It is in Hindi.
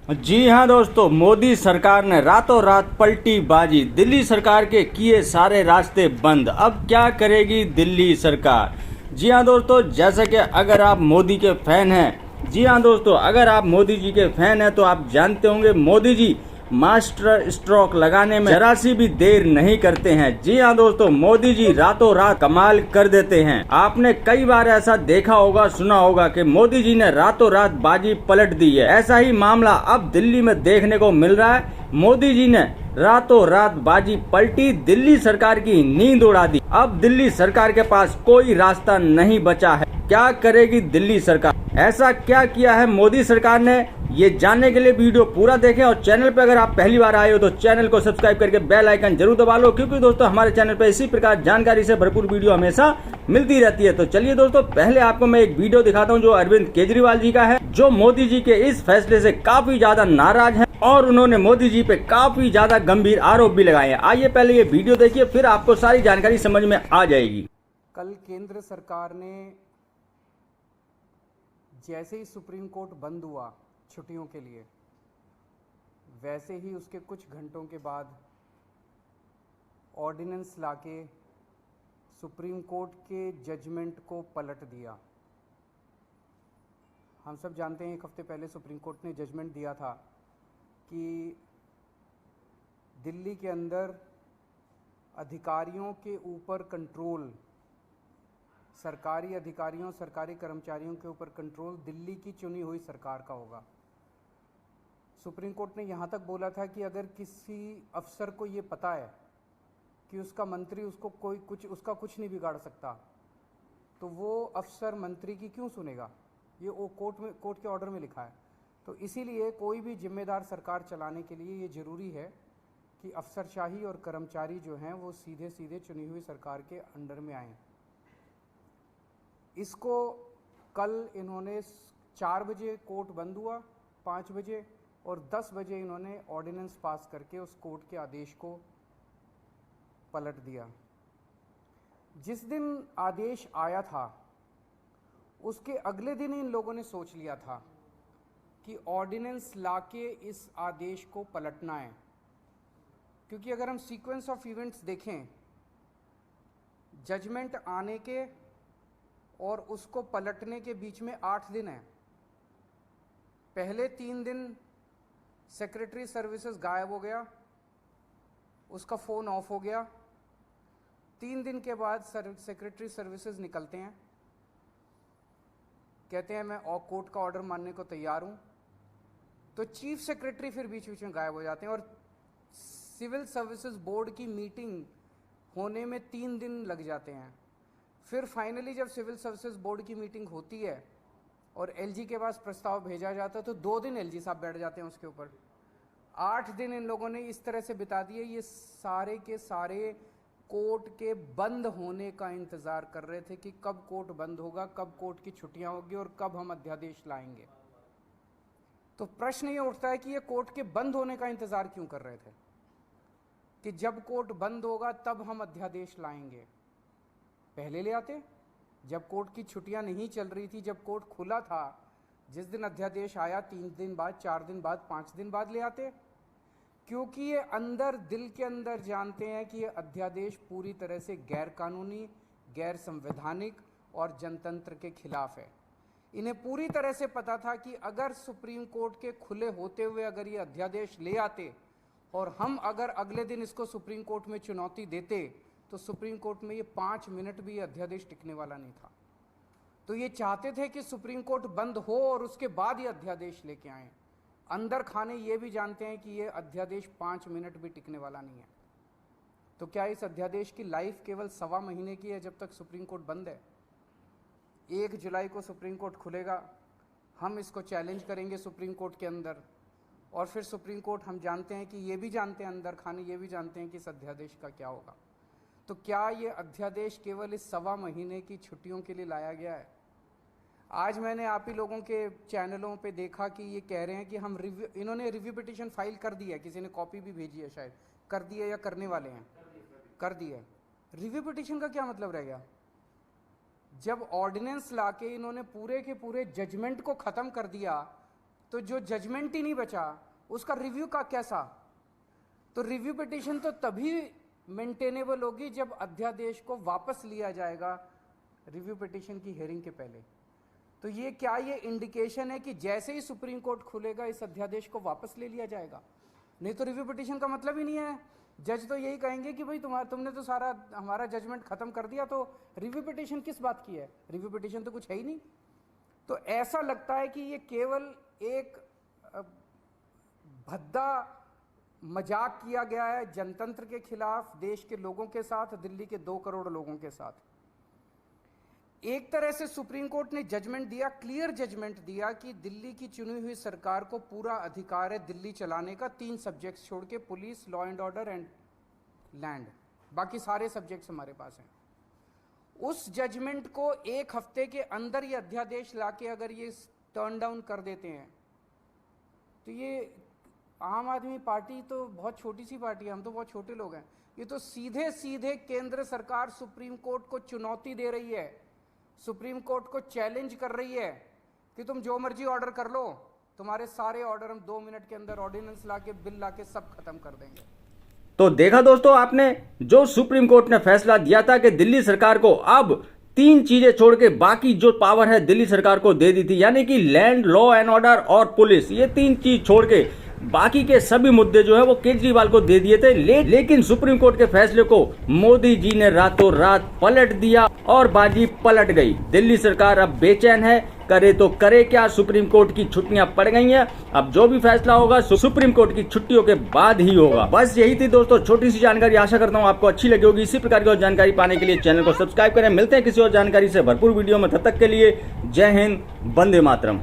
जी हाँ दोस्तों, मोदी सरकार ने रातों रात पलटी बाजी। दिल्ली सरकार के किए सारे रास्ते बंद। अब क्या करेगी दिल्ली सरकार? जी हाँ दोस्तों, जैसे कि अगर आप मोदी के फैन हैं, जी हाँ दोस्तों, अगर आप मोदी जी के फैन हैं तो आप जानते होंगे मोदी जी मास्टर स्ट्रोक लगाने में जरा सी भी देर नहीं करते हैं। जी हाँ दोस्तों, मोदी जी रातों रात कमाल कर देते हैं। आपने कई बार ऐसा देखा होगा, सुना होगा कि मोदी जी ने रातों रात बाजी पलट दी है। ऐसा ही मामला अब दिल्ली में देखने को मिल रहा है। मोदी जी ने रातों रात बाजी पलटी, दिल्ली सरकार की नींद उड़ा दी। अब दिल्ली सरकार के पास कोई रास्ता नहीं बचा है। क्या करेगी दिल्ली सरकार? ऐसा क्या किया है मोदी सरकार ने? ये जानने के लिए वीडियो पूरा देखें और चैनल पर अगर आप पहली बार आए हो तो चैनल को सब्सक्राइब करके बेल आइकन जरूर दबा लो, क्योंकि दोस्तों हमारे चैनल पर इसी प्रकार जानकारी से भरपूर वीडियो हमेशा मिलती रहती है। तो चलिए दोस्तों, पहले आपको मैं एक वीडियो दिखाता हूँ जो अरविंद केजरीवाल जी का है, जो मोदी जी के इस फैसले से काफी ज्यादा नाराज है और उन्होंने मोदी जी पे काफी ज्यादा गंभीर आरोप भी लगाए हैं। आइए पहले ये वीडियो देखिए, फिर आपको सारी जानकारी समझ में आ जाएगी। कल केंद्र सरकार ने जैसे ही सुप्रीम कोर्ट बंद हुआ छुट्टियों के लिए, वैसे ही उसके कुछ घंटों के बाद ऑर्डिनेंस लाके सुप्रीम कोर्ट के जजमेंट को पलट दिया। हम सब जानते हैं एक हफ्ते पहले सुप्रीम कोर्ट ने जजमेंट दिया था कि दिल्ली के अंदर अधिकारियों के ऊपर कंट्रोल, सरकारी अधिकारियों, सरकारी कर्मचारियों के ऊपर कंट्रोल दिल्ली की चुनी हुई सरकार का होगा। सुप्रीम कोर्ट ने यहाँ तक बोला था कि अगर किसी अफसर को ये पता है कि उसका मंत्री उसको उसका कुछ नहीं बिगाड़ सकता, तो वो अफसर मंत्री की क्यों सुनेगा? ये वो कोर्ट के ऑर्डर में लिखा है। तो इसीलिए कोई भी जिम्मेदार सरकार चलाने के लिए ये ज़रूरी है कि अफसरशाही और कर्मचारी जो हैं वो सीधे सीधे चुनी हुई सरकार के अंडर में आएँ। इसको कल इन्होंने 4 बजे कोर्ट बंद हुआ, 5 बजे और 10 बजे इन्होंने ऑर्डिनेंस पास करके उस कोर्ट के आदेश को पलट दिया। जिस दिन आदेश आया था उसके अगले दिन इन लोगों ने सोच लिया था कि ऑर्डिनेंस लाके इस आदेश को पलटना है, क्योंकि अगर हम सीक्वेंस ऑफ इवेंट्स देखें, जजमेंट आने के और उसको पलटने के बीच में 8 दिन है। पहले 3 दिन सेक्रेटरी सर्विसेज गायब हो गया, उसका फ़ोन ऑफ हो गया। 3 दिन के बाद सेक्रेटरी सर्विसेज निकलते हैं, कहते हैं मैं कोर्ट का ऑर्डर मानने को तैयार हूँ। तो चीफ सेक्रेटरी फिर बीच बीच में गायब हो जाते हैं और सिविल सर्विसेज बोर्ड की मीटिंग होने में 3 दिन लग जाते हैं। फिर फाइनली जब सिविल सर्विसेज बोर्ड की मीटिंग होती है और एलजी के पास प्रस्ताव भेजा जाता है तो 2 दिन एलजी साहब बैठ जाते हैं उसके ऊपर। 8 दिन इन लोगों ने इस तरह से बिता दिए। ये सारे के सारे कोर्ट के बंद होने का इंतज़ार कर रहे थे कि कब कोर्ट बंद होगा, कब कोर्ट की छुट्टियां होगी और कब हम अध्यादेश लाएंगे। तो प्रश्न ये उठता है कि ये कोर्ट के बंद होने का इंतज़ार क्यों कर रहे थे कि जब कोर्ट बंद होगा तब हम अध्यादेश लाएंगे? पहले ले आते, जब कोर्ट की छुट्टियां नहीं चल रही थी, जब कोर्ट खुला था, जिस दिन अध्यादेश आया 3 दिन बाद, 4 दिन बाद, 5 दिन बाद ले आते। क्योंकि ये अंदर दिल के अंदर जानते हैं कि ये अध्यादेश पूरी तरह से गैर कानूनी, गैर संवैधानिक और जनतंत्र के खिलाफ है। इन्हें पूरी तरह से पता था कि अगर सुप्रीम कोर्ट के खुले होते हुए अगर ये अध्यादेश ले आते और हम अगर अगले दिन इसको सुप्रीम कोर्ट में चुनौती देते तो सुप्रीम कोर्ट में ये 5 मिनट भी अध्यादेश टिकने वाला नहीं था। तो ये चाहते थे कि सुप्रीम कोर्ट बंद हो और उसके बाद ये अध्यादेश लेके आए। अंदर खाने ये भी जानते हैं कि ये अध्यादेश 5 मिनट भी टिकने वाला नहीं है। तो क्या इस अध्यादेश की लाइफ केवल 1.25 महीने की है जब तक सुप्रीम कोर्ट बंद है? 1 जुलाई को सुप्रीम कोर्ट खुलेगा, हम इसको चैलेंज करेंगे सुप्रीम कोर्ट के अंदर और फिर सुप्रीम कोर्ट, हम जानते हैं कि ये भी जानते हैं, अंदर खाने ये भी जानते हैं कि इस अध्यादेश का क्या होगा। तो क्या ये अध्यादेश केवल इस 1.25 महीने की छुट्टियों के लिए लाया गया है? आज मैंने आप ही लोगों के चैनलों पे देखा कि ये कह रहे हैं कि हम इन्होंने रिव्यू पिटीशन फाइल कर दी है, किसी ने कॉपी भी भेजी है, शायद कर दी है या करने वाले हैं, कर दी है। रिव्यू पिटीशन का क्या मतलब रह गया? जब ऑर्डिनेंस लाके इन्होंने पूरे के पूरे जजमेंट को ख़त्म कर दिया तो जो जजमेंट ही नहीं बचा उसका रिव्यू का कैसा? तो रिव्यू पिटीशन तो तभी मेंटेनेबल होगी जब अध्यादेश को वापस लिया जाएगा रिव्यू पिटीशन की हियरिंग के पहले। तो ये क्या ये इंडिकेशन है कि जैसे ही सुप्रीम कोर्ट खुलेगा इस अध्यादेश को वापस ले लिया जाएगा? नहीं तो रिव्यू पिटीशन का मतलब ही नहीं है। जज तो यही कहेंगे कि भाई तुमने तो सारा हमारा जजमेंट खत्म कर दिया, तो रिव्यू पिटीशन किस बात की है? रिव्यू पिटीशन तो कुछ है ही नहीं। तो ऐसा लगता है कि ये केवल एक भद्दा मजाक किया गया है जनतंत्र के खिलाफ, देश के लोगों के साथ, दिल्ली के 2 करोड़ लोगों के साथ। एक तरह से सुप्रीम कोर्ट ने जजमेंट दिया, क्लियर जजमेंट दिया कि दिल्ली की चुनी हुई सरकार को पूरा अधिकार है दिल्ली चलाने का, 3 सब्जेक्ट्स छोड़ के, police, law and order and land, बाकी सारे सब्जेक्ट्स हमारे पास हैं। उस जजमेंट को 1 हफ्ते के अंदर ये अध्यादेश लाके अगर ये टर्न डाउन कर देते हैं तो ये आम आदमी पार्टी तो बहुत छोटी सी पार्टी है, हम तो बहुत छोटे लोग हैं। ये तो सीधे सीधे केंद्र सरकार सुप्रीम कोर्ट को चुनौती दे रही है, सुप्रीम कोर्ट को चैलेंज कर रही है कि तुम जो मर्जी ऑर्डर कर लो, तुम्हारे सारे ऑर्डर हम 2 मिनट के अंदर ऑर्डिनेंस लाके, बिल लाके सब खत्म कर देंगे। तो देखा दोस्तों आपने, जो सुप्रीम कोर्ट ने फैसला दिया था कि दिल्ली सरकार को अब 3 चीजें छोड़ के बाकी जो पावर है दिल्ली सरकार को दे दी थी, यानी कि लैंड, लॉ एंड ऑर्डर और पुलिस, ये 3 चीज छोड़ के बाकी के सभी मुद्दे जो है वो केजरीवाल को दे दिए थे। लेकिन सुप्रीम कोर्ट के फैसले को मोदी जी ने रातों रात पलट दिया और बाजी पलट गई। दिल्ली सरकार अब बेचैन है, करे तो करे क्या? सुप्रीम कोर्ट की छुट्टियां पड़ गई हैं, अब जो भी फैसला होगा सुप्रीम कोर्ट की छुट्टियों के बाद ही होगा। बस यही थी दोस्तों छोटी सी जानकारी, आशा करता हूं आपको अच्छी लगी होगी। इसी प्रकार की और जानकारी पाने के लिए चैनल को सब्सक्राइब करें। मिलते हैं किसी और जानकारी से भरपूर वीडियो में, तब तक के लिए जय हिंद, वंदे मातरम।